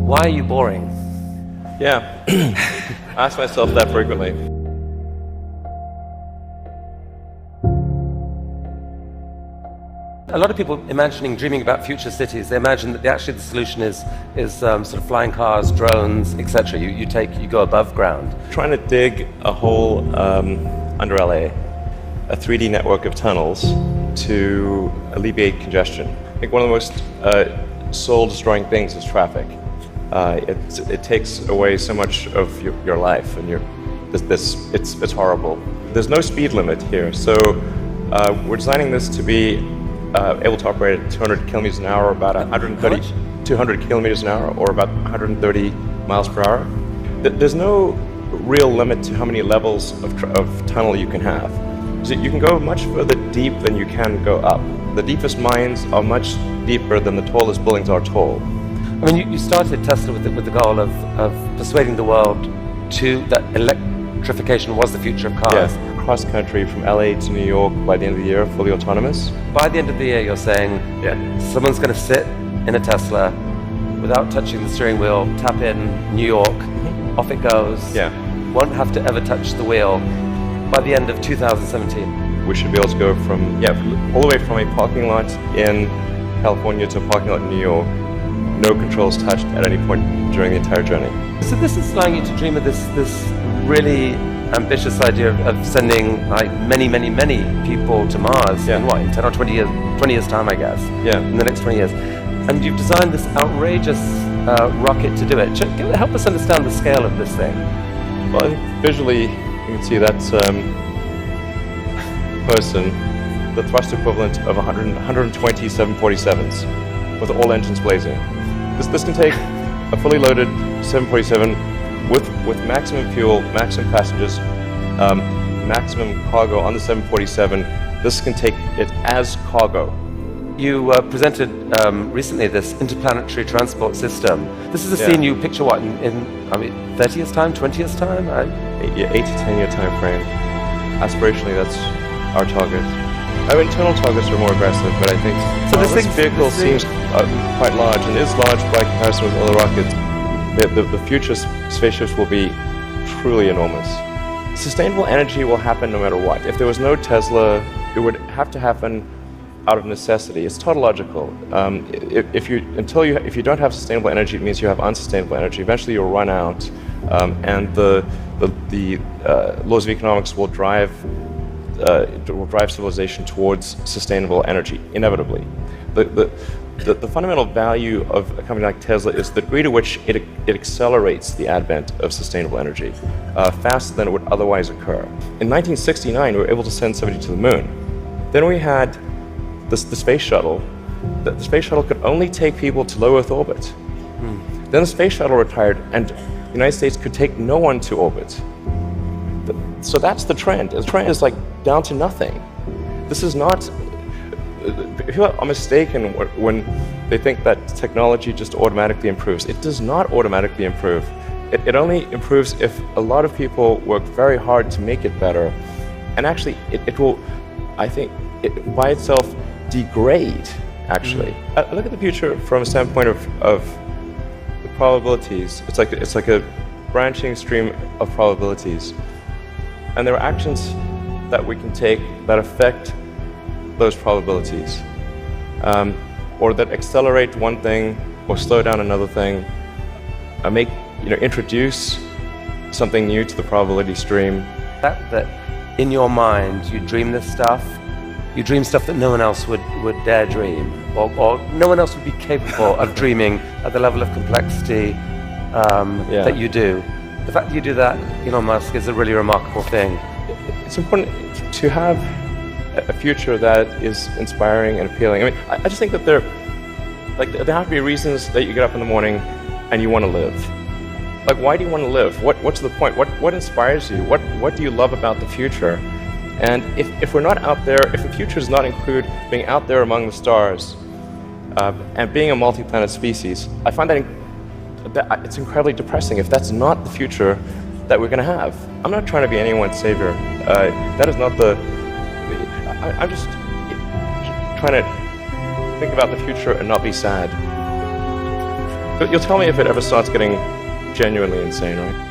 Why are you boring? Yeah, I ask myself that frequently. A lot of people dreaming about future cities, they imagine that actually the solution is sort of flying cars, drones, etc. You go above ground. Trying to dig a hole under LA, a 3D network of tunnels to alleviate congestion. I think one of the most soul-destroying things is traffic. It takes away so much of your life, and it's horrible. There's no speed limit here, so we're designing this to be able to operate at 200 kilometers an hour, about 200 kilometers an hour, or about 130 miles per hour. There's no real limit to how many levels of tunnel you can have. So you can go much further deep than you can go up. The deepest mines are much deeper than the tallest buildings are tall. I mean, you started Tesla with the goal of persuading the world that electrification was the future of cars. Yeah. Cross country from LA to New York by the end of the year, fully autonomous. By the end of the year, you're saying someone's going to sit in a Tesla without touching the steering wheel, tap in New York, off it goes. Yeah. Won't have to ever touch the wheel by the end of 2017. We should be able to go from all the way from a parking lot in California to a parking lot in New York. No controls touched at any point during the entire journey. So this is allowing you to dream of this really ambitious idea of sending like many people to Mars in 10 or 20 years time, I guess. Yeah. In the next 20 years. And you've designed this outrageous rocket to do it. Help us understand the scale of this thing. Well, visually, you can see that's person, the thrust equivalent of 120 747s with all engines blazing. This can take a fully loaded 747 with maximum fuel, maximum passengers, maximum cargo on the 747. This can take it as cargo. You presented recently this interplanetary transport system. This is a scene you picture what in 30 years time, 20 years time? 8 to 10 year time frame. Aspirationally, that's our target. Our internal targets are more aggressive, but I think this vehicle seems quite large, and is large by comparison with other rockets. The future spaceships will be truly enormous. Sustainable energy will happen no matter what. If there was no Tesla, it would have to happen out of necessity. It's tautological. If you don't have sustainable energy, it means you have unsustainable energy. Eventually, you'll run out, and the laws of economics will drive civilization towards sustainable energy inevitably. The fundamental value of a company like Tesla is the degree to which it accelerates the advent of sustainable energy faster than it would otherwise occur. In 1969, we were able to send somebody to the moon. Then we had the space shuttle. The space shuttle could only take people to low Earth orbit. Then the space shuttle retired, and the United States could take no one to orbit. So that's the trend. The trend is like down to nothing. This is not. People are mistaken when they think that technology just automatically improves. It does not automatically improve. It only improves if a lot of people work very hard to make it better. And actually, it will, I think, by itself degrade, actually. I look at the future from a standpoint of the probabilities. It's like a branching stream of probabilities. And there are actions that we can take that affect those probabilities, or that accelerate one thing or slow down another thing, introduce something new to the probability stream. That in your mind you dream this stuff, you dream stuff that no one else would dare dream, or no one else would be capable of dreaming at the level of complexity that you do. The fact that you do that, Elon Musk, is a really remarkable thing. It's important to have a future that is inspiring and appealing. I mean, I just think that there have to be reasons that you get up in the morning and you want to live. Like, why do you want to live? What's the point? What inspires you? What do you love about the future? And if we're not out there, if the future does not include being out there among the stars and being a multi-planet species, I find that it's incredibly depressing if that's not the future that we're going to have. I'm not trying to be anyone's savior. That is not the. I'm just trying to think about the future and not be sad. You'll tell me if it ever starts getting genuinely insane, right?